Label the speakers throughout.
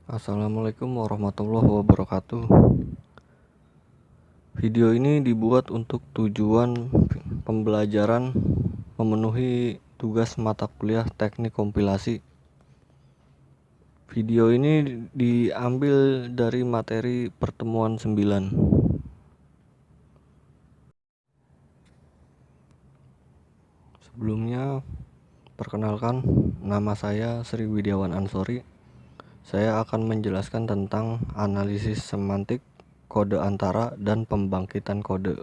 Speaker 1: Assalamualaikum warahmatullahi wabarakatuh. Video ini dibuat untuk tujuan pembelajaran memenuhi tugas mata kuliah teknik kompilasi. Video ini diambil dari materi pertemuan 9. Sebelumnya, perkenalkan, nama saya Sri Widiawan Ansori. Saya akan menjelaskan tentang analisis semantik, kode antara, dan pembangkitan kode.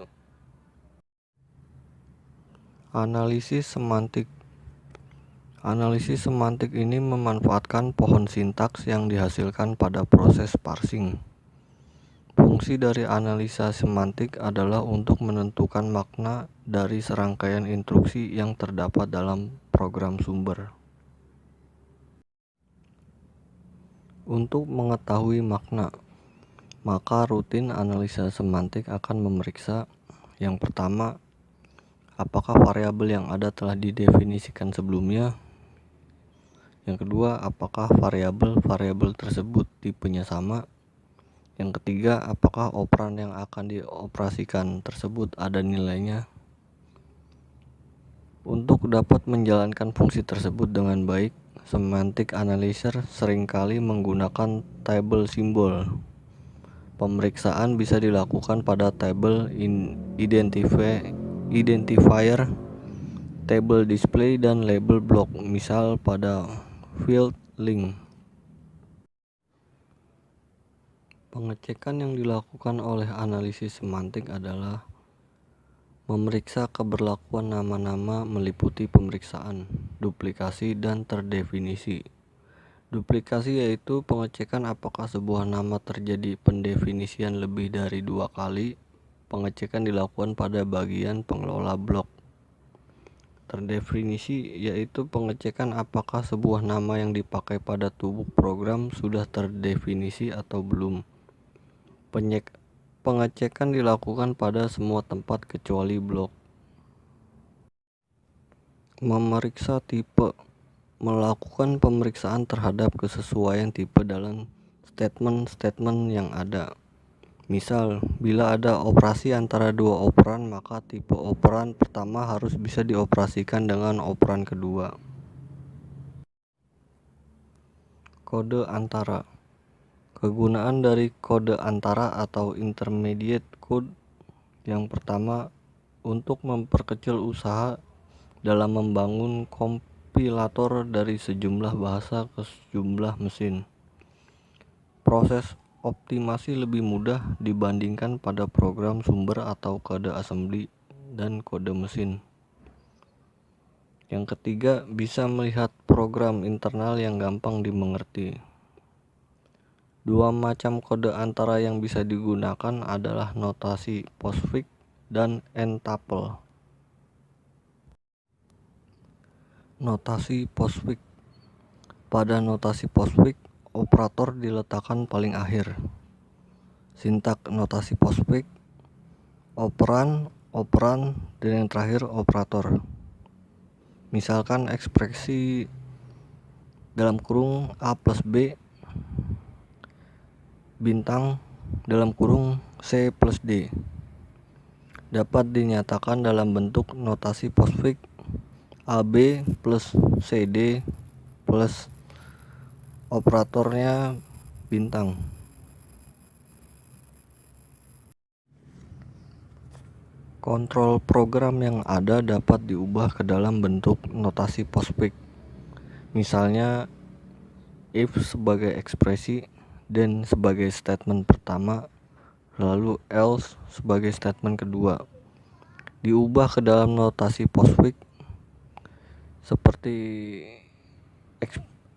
Speaker 1: Analisis semantik ini memanfaatkan pohon sintaks yang dihasilkan pada proses parsing. Fungsi dari analisa semantik adalah untuk menentukan makna dari serangkaian instruksi yang terdapat dalam program sumber. Untuk mengetahui makna, maka rutin analisa semantik akan memeriksa yang pertama, apakah variabel yang ada telah didefinisikan sebelumnya. Yang kedua, apakah variabel tersebut tipenya sama. Yang ketiga, apakah operan yang akan dioperasikan tersebut ada nilainya. Untuk dapat menjalankan fungsi tersebut dengan baik, semantic analyzer seringkali menggunakan table simbol. Pemeriksaan bisa dilakukan pada table identifier, table display, dan label block, misal pada field link. Pengecekan yang dilakukan oleh analisis semantik adalah memeriksa keberlakuan nama-nama meliputi pemeriksaan, duplikasi, dan terdefinisi. Duplikasi yaitu pengecekan apakah sebuah nama terjadi pendefinisian lebih dari 2 kali. Pengecekan dilakukan pada bagian pengelola blok. Terdefinisi yaitu pengecekan apakah sebuah nama yang dipakai pada tubuh program sudah terdefinisi atau belum. Pengecekan dilakukan pada semua tempat kecuali blok. Memeriksa tipe, melakukan pemeriksaan terhadap kesesuaian tipe dalam statement yang ada. Misal, bila ada operasi antara dua operan, maka tipe operan pertama harus bisa dioperasikan dengan operan kedua. Kode antara. Kegunaan dari kode antara atau intermediate code yang pertama untuk memperkecil usaha dalam membangun kompilator dari sejumlah bahasa ke sejumlah mesin. Proses optimasi lebih mudah dibandingkan pada program sumber atau kode assembly dan kode mesin. Yang ketiga, bisa melihat program internal yang gampang dimengerti. Dua macam kode antara yang bisa digunakan adalah notasi postfix dan n-tuple. Notasi postfix. Pada notasi postfix, operator diletakkan paling akhir. Sintak notasi postfix, operan, dan yang terakhir operator. Misalkan ekspresi dalam kurung A plus B bintang dalam kurung C plus D dapat dinyatakan dalam bentuk notasi postfix AB plus CD plus operatornya bintang. Kontrol program yang ada dapat diubah ke dalam bentuk notasi postfix. Misalnya if sebagai ekspresi, then sebagai statement pertama, lalu else sebagai statement kedua. Diubah ke dalam notasi postfix seperti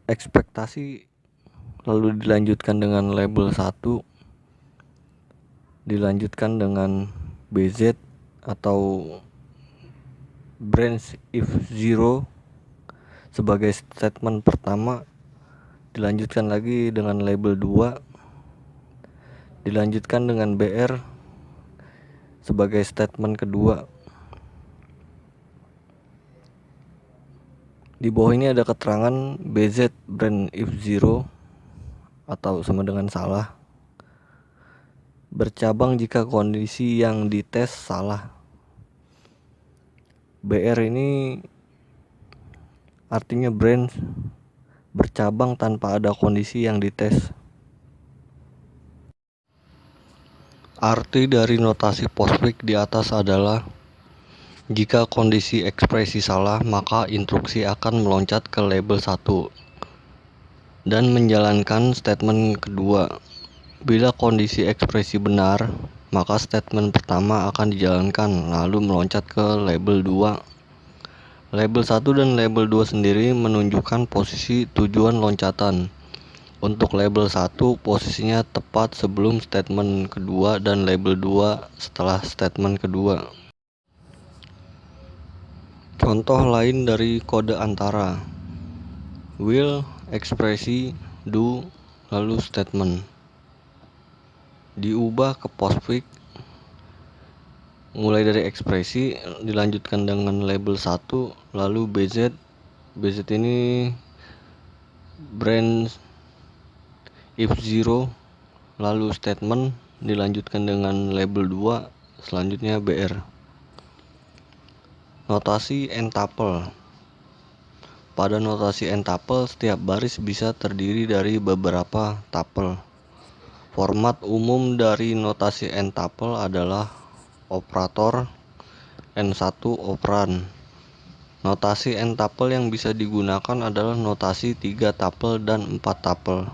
Speaker 1: ekspektasi, lalu dilanjutkan dengan label 1, dilanjutkan dengan BZ atau branch if 0 sebagai statement pertama, dilanjutkan lagi dengan label 2, dilanjutkan dengan BR sebagai statement kedua. Di bawah ini ada keterangan BZ branch if 0 atau sama dengan salah. Bercabang jika kondisi yang dites salah. BR ini artinya branch bercabang tanpa ada kondisi yang dites. Arti dari notasi postfix di atas adalah jika kondisi ekspresi salah, maka instruksi akan meloncat ke label 1 dan menjalankan statement kedua. Bila kondisi ekspresi benar, maka statement pertama akan dijalankan lalu meloncat ke label 2. Label 1 dan label 2 sendiri menunjukkan posisi tujuan loncatan. Untuk label 1 posisinya tepat sebelum statement kedua dan label 2 setelah statement kedua. Contoh lain dari kode antara will, ekspresi, do, lalu statement diubah ke postfix mulai dari ekspresi dilanjutkan dengan label 1 lalu BZ. BZ ini branch if 0 lalu statement dilanjutkan dengan label 2 selanjutnya BR. Notasi n-tuple. Pada notasi n-tuple setiap baris bisa terdiri dari beberapa tuple. Format umum dari notasi n-tuple adalah operator n1 operan. Notasi n-tuple yang bisa digunakan adalah notasi 3 tuple dan 4 tuple.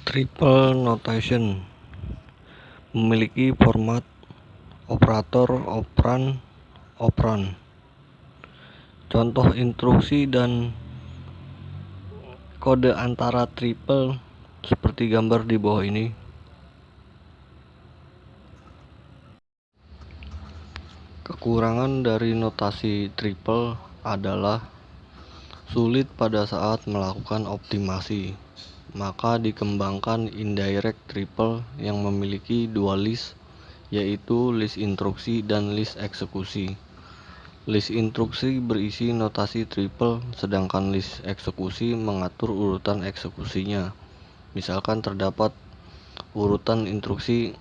Speaker 1: Triple notation memiliki format operator operan operan. Contoh instruksi dan kode antara triple seperti gambar di bawah ini. Kekurangan dari notasi triple adalah sulit pada saat melakukan optimasi. Maka dikembangkan indirect triple yang memiliki dua list, yaitu list instruksi dan list eksekusi. List instruksi berisi notasi triple, sedangkan list eksekusi mengatur urutan eksekusinya. Misalkan terdapat urutan instruksi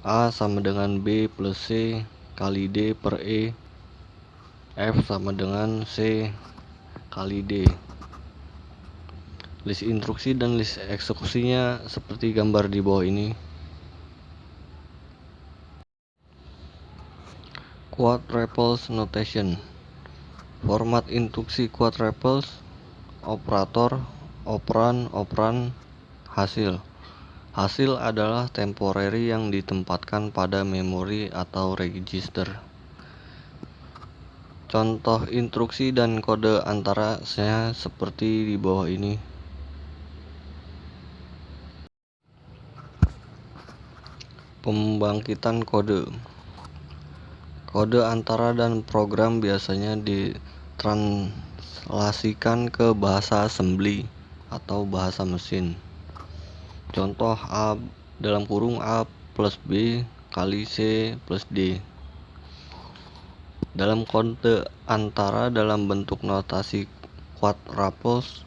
Speaker 1: A sama dengan B plus C kali D per E, F sama dengan C kali D. List instruksi dan list eksekusinya seperti gambar di bawah ini. Quadruples notation. Format instruksi quadruples, operator, operan, operan, hasil. Hasil adalah temporary yang ditempatkan pada memori atau register. Contoh instruksi dan kode antaranya seperti di bawah ini. Pembangkitan kode. Kode antara dan program biasanya ditranslasikan ke bahasa assembly atau bahasa mesin. Contoh A dalam kurung A plus B kali C plus D. Dalam kode antara dalam bentuk notasi quadruples,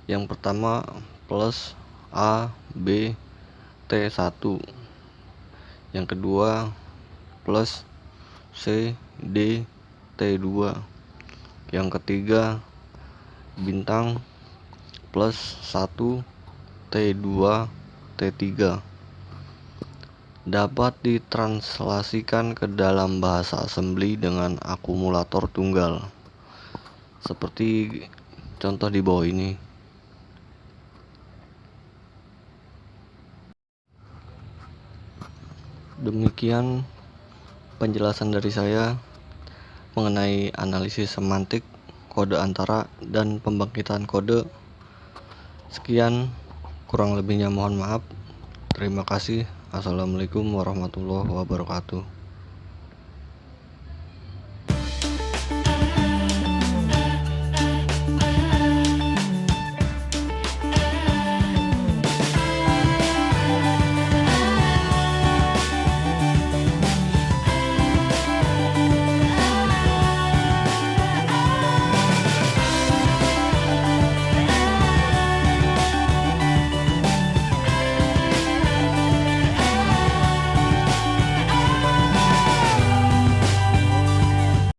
Speaker 1: yang pertama plus A B T1, yang kedua plus C D T2, yang ketiga bintang plus 1 T2 T3. Dapat ditranslasikan ke dalam bahasa assembly dengan akumulator tunggal seperti contoh di bawah ini. Demikian penjelasan dari saya mengenai analisis semantik, kode antara, dan pembangkitan kode. Sekian, kurang lebihnya mohon maaf. Terima kasih. Assalamualaikum warahmatullahi wabarakatuh.